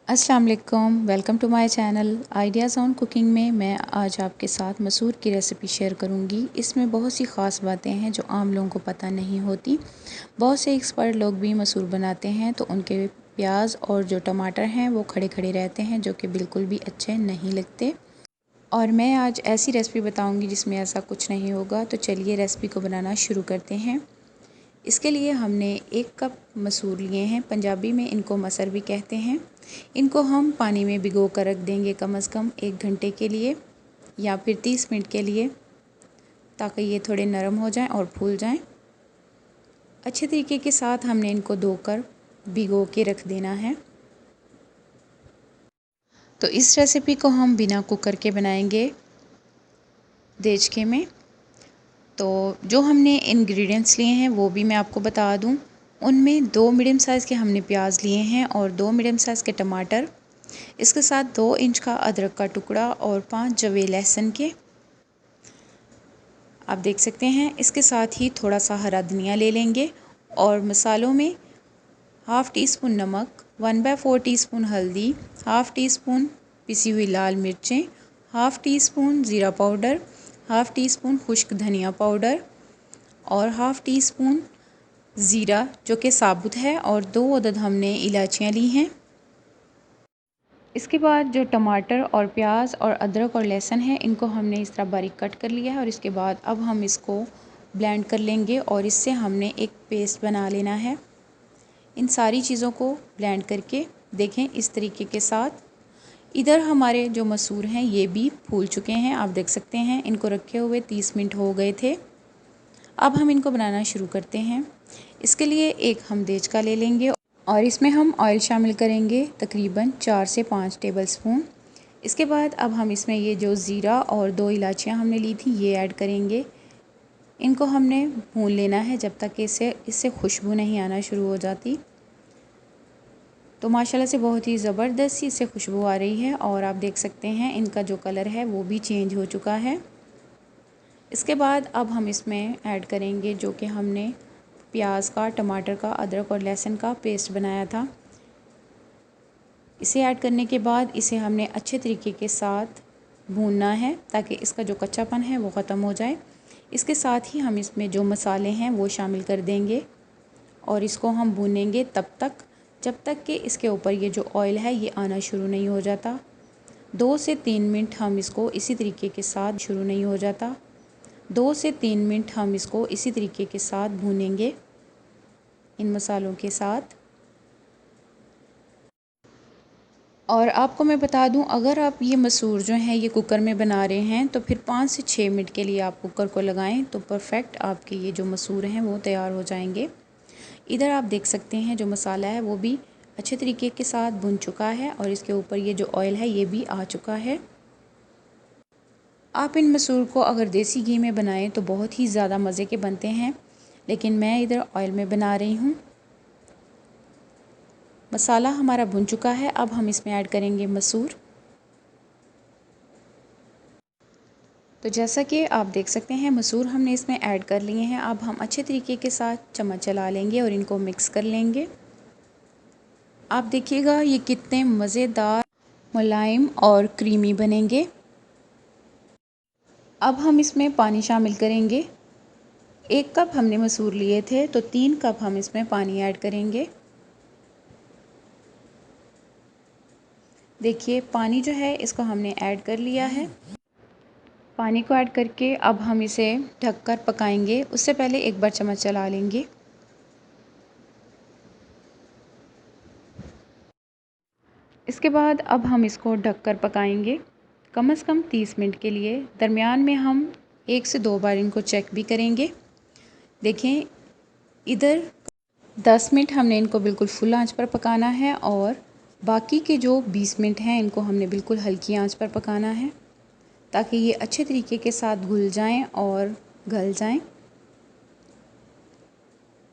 अस्सलाम वालेकुम, welcome to my channel ideas on cooking में मैं आज आपके साथ मसूर की रेसिपी शेयर करूंगी। इसमें बहुत सी ख़ास बातें हैं जो आम लोगों को पता नहीं होती। बहुत से एक्सपर्ट लोग भी मसूर बनाते हैं तो उनके प्याज और जो टमाटर हैं वो खड़े खड़े रहते हैं, जो कि बिल्कुल भी अच्छे नहीं लगते। और मैं आज ऐसी रेसिपी बताऊँगी जिसमें ऐसा कुछ नहीं होगा। तो चलिए रेसिपी को बनाना शुरू करते हैं। इसके लिए हमने 1 कप मसूर लिए हैं। पंजाबी में इनको मसर भी कहते हैं। इनको हम पानी में भिगो कर रख देंगे कम से कम 1 घंटे के लिए या फिर 30 मिनट के लिए, ताकि ये थोड़े नरम हो जाएं और फूल जाएं। अच्छे तरीके के साथ हमने इनको धोकर भिगो के रख देना है। तो इस रेसिपी को हम बिना कुकर के बनाएंगे देचके में। तो जो हमने इंग्रेडिएंट्स लिए हैं वो भी मैं आपको बता दूं। उनमें 2 मीडियम साइज़ के हमने प्याज लिए हैं और 2 मीडियम साइज़ के टमाटर, इसके साथ 2 इंच का अदरक का टुकड़ा और 5 जवे लहसुन के, आप देख सकते हैं। इसके साथ ही थोड़ा सा हरा धनिया ले लेंगे और मसालों में हाफ़ टी स्पून नमक, 1/4 टीस्पून हल्दी, हाफ़ टी स्पून पिसी हुई लाल मिर्चें, हाफ़ टी स्पून ज़ीरा पाउडर, हाफ़ टी स्पून खुश्क धनिया पाउडर और हाफ़ टी स्पून ज़ीरा जो कि साबुत है, और 2 अदद हमने इलायचियाँ ली हैं। इसके बाद जो टमाटर और प्याज और अदरक और लहसुन है, इनको हमने इस तरह बारीक कट कर लिया है। और इसके बाद अब हम इसको ब्लेंड कर लेंगे और इससे हमने एक पेस्ट बना लेना है। इन सारी चीज़ों को ब्लेंड करके देखें इस तरीके के साथ। इधर हमारे जो मसूर हैं ये भी फूल चुके हैं, आप देख सकते हैं। इनको रखे हुए 30 मिनट हो गए थे। अब हम इनको बनाना शुरू करते हैं। इसके लिए एक हम देचका ले लेंगे और इसमें हम ऑयल शामिल करेंगे तकरीबन 4 से 5 टेबलस्पून। इसके बाद अब हम इसमें ये जो ज़ीरा और 2 इलायचियाँ हमने ली थी ये ऐड करेंगे। इनको हमने भून लेना है जब तक कि इससे खुशबू नहीं आना शुरू हो जाती। तो माशाल्लाह से बहुत ही ज़बरदस्त सी इससे खुशबू आ रही है और आप देख सकते हैं इनका जो कलर है वो भी चेंज हो चुका है। इसके बाद अब हम इसमें ऐड करेंगे जो कि हमने प्याज का, टमाटर का, अदरक और लहसुन का पेस्ट बनाया था। इसे ऐड करने के बाद इसे हमने अच्छे तरीके के साथ भूनना है ताकि इसका जो कच्चापन है वो ख़त्म हो जाए। इसके साथ ही हम इसमें जो मसाले हैं वो शामिल कर देंगे और इसको हम भूनेंगे तब तक जब तक कि इसके ऊपर ये जो ऑयल है ये आना शुरू नहीं हो जाता। 2 से 3 मिनट हम इसको इसी तरीके के साथ 2 से 3 मिनट हम इसको इसी तरीके के साथ भूनेंगे इन मसालों के साथ। और आपको मैं बता दूं, अगर आप ये मसूर जो हैं ये कुकर में बना रहे हैं तो फिर 5 से 6 मिनट के लिए आप कुकर को लगाएं तो परफेक्ट आपके ये जो मसूर हैं वो तैयार हो जाएंगे। इधर आप देख सकते हैं जो मसाला है वो भी अच्छे तरीके के साथ भुन चुका है और इसके ऊपर ये जो ऑयल है ये भी आ चुका है। आप इन मसूर को अगर देसी घी में बनाएं तो बहुत ही ज़्यादा मज़े के बनते हैं, लेकिन मैं इधर ऑयल में बना रही हूँ। मसाला हमारा भुन चुका है। अब हम इसमें ऐड करेंगे मसूर। तो जैसा कि आप देख सकते हैं मसूर हमने इसमें ऐड कर लिए हैं। अब हम अच्छे तरीके के साथ चम्मच चला लेंगे और इनको मिक्स कर लेंगे। आप देखिएगा ये कितने मज़ेदार, मुलायम और क्रीमी बनेंगे। अब हम इसमें पानी शामिल करेंगे। 1 कप हमने मसूर लिए थे तो 3 कप हम इसमें पानी ऐड करेंगे। देखिए पानी जो है इसको हमने ऐड कर लिया है। पानी को ऐड करके अब हम इसे ढककर पकाएंगे। उससे पहले एक बार चम्मच चला लेंगे। इसके बाद अब हम इसको ढककर पकाएंगे कम से कम 30 मिनट के लिए। दरमियान में हम 1 से 2 बार इनको चेक भी करेंगे। देखें इधर 10 मिनट हमने इनको बिल्कुल फुल आंच पर पकाना है और बाकी के जो 20 मिनट हैं इनको हमने बिल्कुल हल्की आंच पर पकाना है ताकि ये अच्छे तरीके के साथ घुल जाएं और गल जाएं।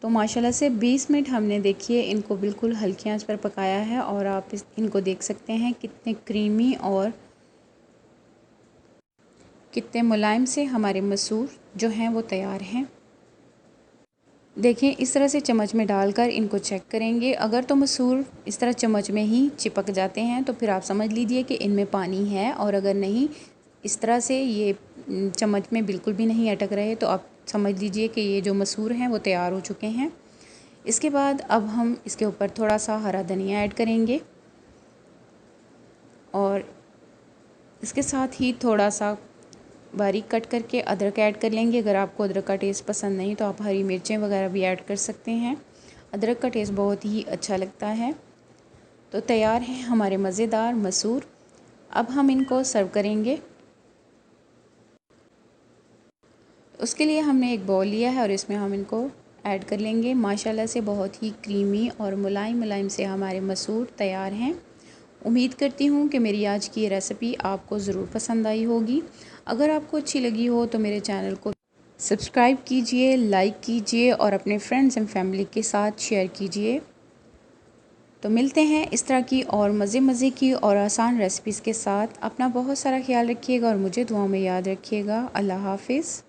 तो माशाल्लाह से 20 मिनट हमने देखिए इनको बिल्कुल हल्की आंच पर पकाया है और आप इनको देख सकते हैं कितने क्रीमी और कितने मुलायम से हमारे मसूर जो हैं वो तैयार हैं। देखें इस तरह से चम्मच में डालकर इनको चेक करेंगे। अगर तो मसूर इस तरह चम्मच में ही चिपक जाते हैं तो फिर आप समझ लीजिए कि इनमें पानी है, और अगर नहीं इस तरह से ये चम्मच में बिल्कुल भी नहीं अटक रहे तो आप समझ लीजिए कि ये जो मसूर हैं वो तैयार हो चुके हैं। इसके बाद अब हम इसके ऊपर थोड़ा सा हरा धनिया ऐड करेंगे और इसके साथ ही थोड़ा सा बारीक कट करके अदरक ऐड कर लेंगे। अगर आपको अदरक का टेस्ट पसंद नहीं तो आप हरी मिर्चें वगैरह भी ऐड कर सकते हैं, अदरक का टेस्ट बहुत ही अच्छा लगता है। तो तैयार हैं हमारे मज़ेदार मसूर। अब हम इनको सर्व करेंगे। उसके लिए हमने एक बाउल लिया है और इसमें हम इनको ऐड कर लेंगे। माशाल्लाह से बहुत ही क्रीमी और मुलायम मुलायम से हमारे मसूर तैयार हैं। उम्मीद करती हूँ कि मेरी आज की ये रेसिपी आपको ज़रूर पसंद आई होगी। अगर आपको अच्छी लगी हो तो मेरे चैनल को सब्सक्राइब कीजिए, लाइक कीजिए और अपने फ्रेंड्स एंड फैमिली के साथ शेयर कीजिए। तो मिलते हैं इस तरह की और मज़े की और आसान रेसिपीज़ के साथ। अपना बहुत सारा ख्याल रखिएगा और मुझे दुआओं में याद रखिएगा। अल्लाह हाफ़िज़।